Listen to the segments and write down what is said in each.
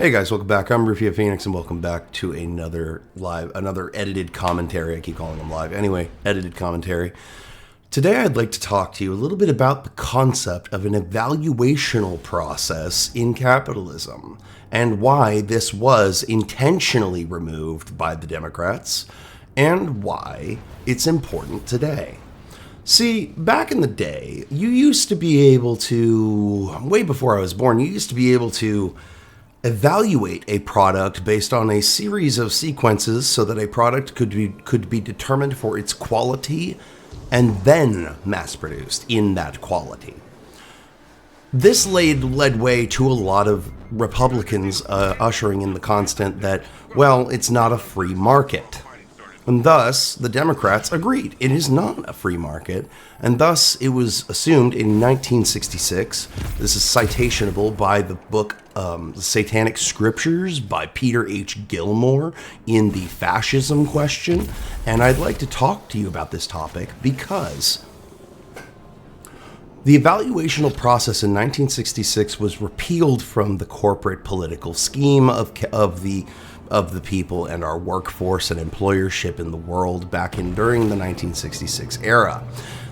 Hey guys, welcome back. I'm Rufio Phoenix, and welcome back to another edited commentary. I keep calling them live. Anyway, edited commentary. Today I'd like to talk to you a little bit about the concept of an evaluational process in capitalism and why this was intentionally removed by the Democrats and why it's important today. See, back in the day, you used to be able to, way before I was born, you used to be able to evaluate a product based on a series of sequences so that a product could be determined for its quality and then mass produced in that quality. This led way to a lot of Republicans ushering in the constant that, well, it's not a free market. And thus, the Democrats agreed. It is not a free market. And thus, it was assumed in 1966, this is citationable by the book The Satanic Scriptures by Peter H. Gilmore in the Fascism Question. And I'd like to talk to you about this topic because the evaluational process in 1966 was repealed from the corporate political scheme of the people and our workforce and employership in the world during the 1966 era.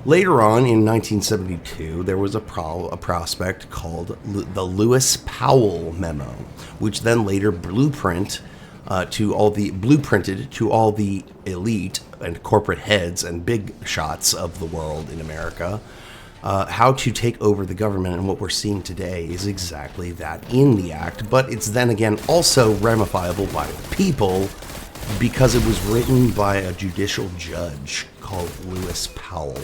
Later on, in 1972, there was a prospect called the Lewis Powell Memo, which then later blueprinted to all the elite and corporate heads and big shots of the world in America, how to take over the government. And what we're seeing today is exactly that in the act, but it's then again also ramifiable by the people because it was written by a judicial judge called Lewis Powell.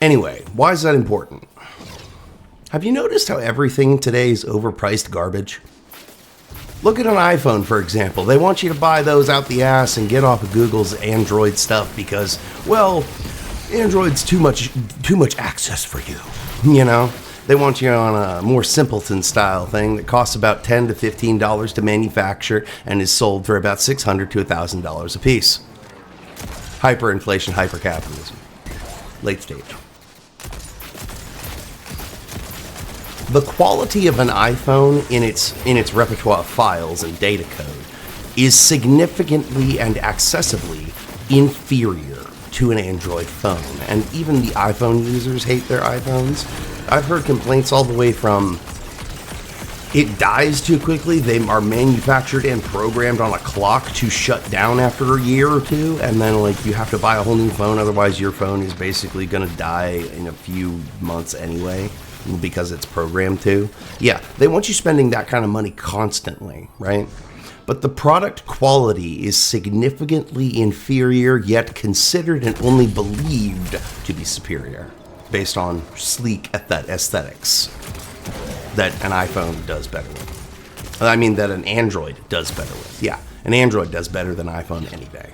Anyway, why is that important? Have you noticed how everything today is overpriced garbage? Look at an iPhone, for example. They want you to buy those out the ass and get off of Google's Android stuff because, well, Android's too much access for you, you know? They want you on a more simpleton style thing that costs about $10 to $15 to manufacture and is sold for about $600 to $1,000 a piece. Hyperinflation, hypercapitalism. Late stage. The quality of an iPhone in its repertoire of files and data code is significantly and accessibly inferior to an Android phone, and even the iPhone users hate their iPhones. I've heard complaints all the way from it dies too quickly, they are manufactured and programmed on a clock to shut down after a year or two, and then like you have to buy a whole new phone, otherwise your phone is basically going to die in a few months anyway because it's programmed to. Yeah, they want you spending that kind of money constantly, right? But the product quality is significantly inferior, yet considered and only believed to be superior, based on sleek aesthetics that an iPhone does better with. I mean, that an Android does better with. Yeah, an Android does better than an iPhone any day.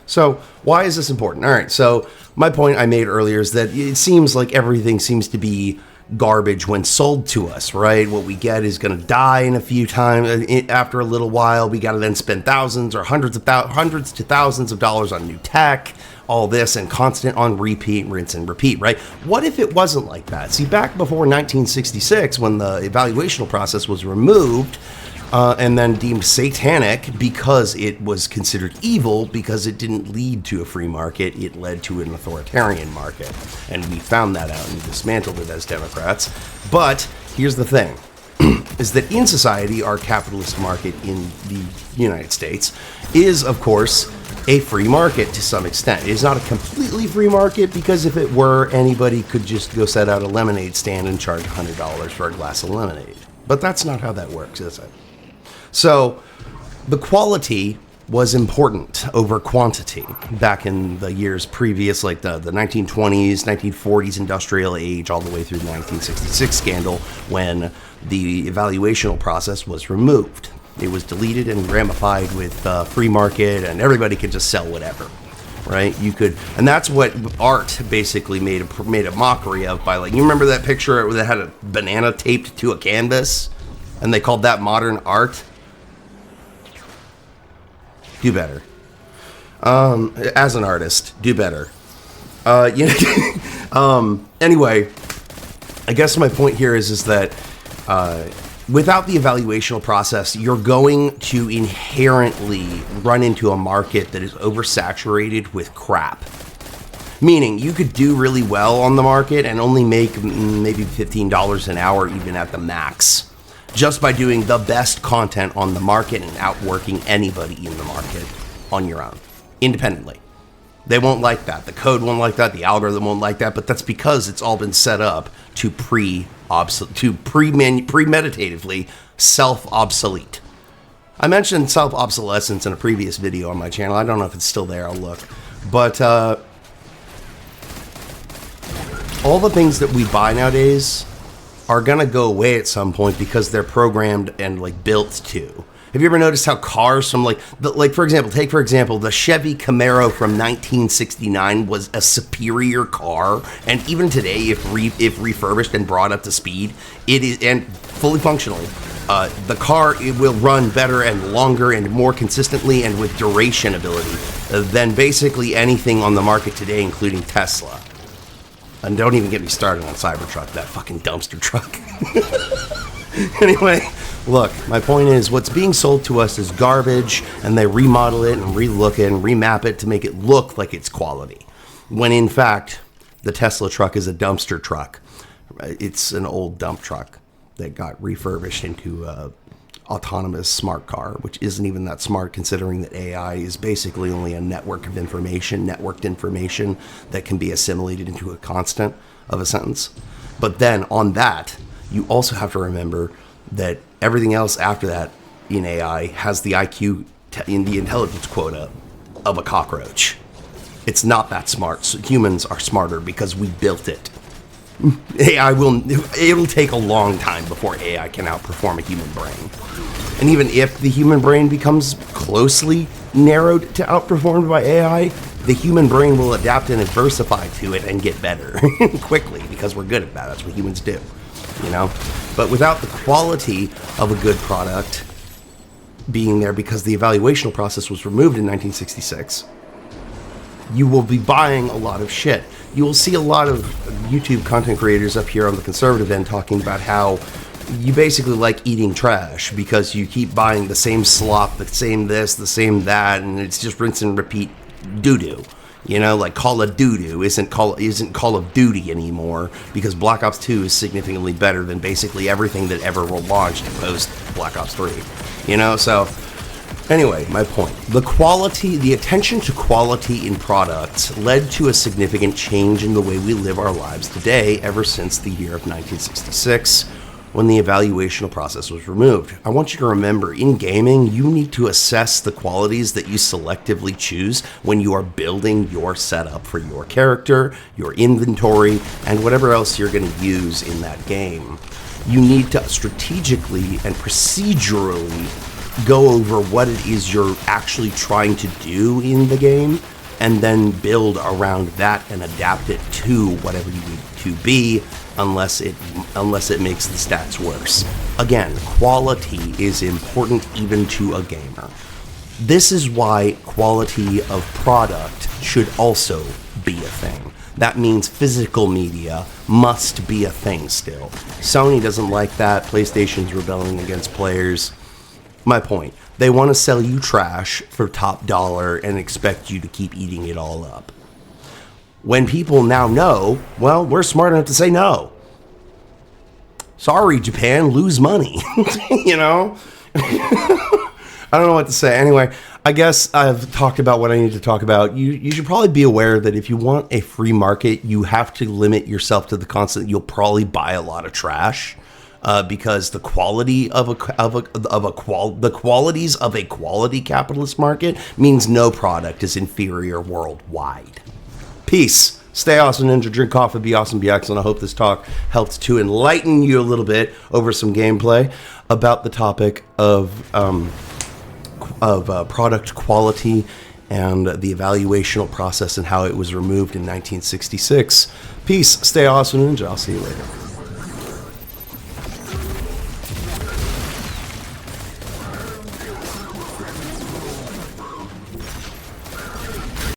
So why is this important? All right, so my point I made earlier is that it seems like everything seems to be garbage when sold to us, right? What we get is going to die in a few times. After a little while, we got to then spend thousands or hundreds to thousands of dollars on new tech, all this, and constant on repeat, rinse and repeat, right? What if it wasn't like that? See, back before 1966, when the evaluational process was removed and then deemed satanic because it was considered evil because it didn't lead to a free market, it led to an authoritarian market. And we found that out and dismantled it as Democrats. But here's the thing, is that in society, our capitalist market in the United States is, of course, a free market to some extent. It is not a completely free market because if it were, anybody could just go set out a lemonade stand and charge $100 for a glass of lemonade. But that's not how that works, is it? So the quality was important over quantity back in the years previous, like the 1920s, 1940s industrial age, all the way through the 1966 scandal when the evaluational process was removed. It was deleted and ramified with free market, and everybody could just sell whatever, right? You could, and that's what art basically made a mockery of by, like, you remember that picture that had a banana taped to a canvas, and they called that modern art? Do better. As an artist, do better. Anyway, I guess my point here is that Without the evaluational process, you're going to inherently run into a market that is oversaturated with crap. Meaning, you could do really well on the market and only make maybe $15 an hour, even at the max, just by doing the best content on the market and outworking anybody in the market on your own, independently. They won't like that. The code won't like that. The algorithm won't like that. But that's because it's all been set up to premeditatively self-obsolete. I mentioned self-obsolescence in a previous video on my channel. I don't know if it's still there. I'll look. But all the things that we buy nowadays are going to go away at some point because they're programmed and like built to. Have you ever noticed how cars from for example, the Chevy Camaro from 1969 was a superior car, and even today, if refurbished and brought up to speed, it is, and fully functionally, the car, it will run better and longer and more consistently and with duration ability than basically anything on the market today, including Tesla. And don't even get me started on Cybertruck, that fucking dumpster truck. Anyway, look, my point is what's being sold to us is garbage, and they remodel it and relook it and remap it to make it look like it's quality. When in fact, the Tesla truck is a dumpster truck. It's an old dump truck that got refurbished into a autonomous smart car, which isn't even that smart considering that AI is basically only a networked information that can be assimilated into a constant of a sentence. But then on that, you also have to remember that everything else after that in AI has the IQ, in the intelligence quota of a cockroach. It's not that smart. So humans are smarter because we built it. It'll take a long time before AI can outperform a human brain. And even if the human brain becomes closely narrowed to outperformed by AI, the human brain will adapt and diversify to it and get better quickly because we're good at that. That's what humans do, you know? But without the quality of a good product being there because the evaluational process was removed in 1966, you will be buying a lot of shit. You will see a lot of YouTube content creators up here on the conservative end talking about how you basically like eating trash because you keep buying the same slop, the same this, the same that, and it's just rinse and repeat doo-doo. You know, like Call of Doo-Doo isn't Call of Duty anymore because Black Ops 2 is significantly better than basically everything that ever will launch post Black Ops 3. You know, so anyway, my point. The attention to quality in products led to a significant change in the way we live our lives today ever since the year of 1966. When the evaluational process was removed. I want you to remember, in gaming, you need to assess the qualities that you selectively choose when you are building your setup for your character, your inventory, and whatever else you're going to use in that game. You need to strategically and procedurally go over what it is you're actually trying to do in the game, and then build around that and adapt it to whatever you need to be, unless it makes the stats worse. Again, quality is important even to a gamer. This is why quality of product should also be a thing. That means physical media must be a thing still. Sony doesn't like that. PlayStation's rebelling against players. My point. They want to sell you trash for top dollar and expect you to keep eating it all up. When people now know, well, we're smart enough to say no. Sorry, Japan, lose money. You know? I don't know what to say. Anyway, I guess I've talked about what I need to talk about. You should probably be aware that if you want a free market, you have to limit yourself to the constant. You'll probably buy a lot of trash. Because the quality the qualities of a quality capitalist market means no product is inferior worldwide. Peace. Stay awesome, Ninja. Drink coffee. Be awesome. Be excellent. I hope this talk helped to enlighten you a little bit over some gameplay about the topic of product quality and the evaluational process and how it was removed in 1966. Peace. Stay awesome, Ninja. I'll see you later.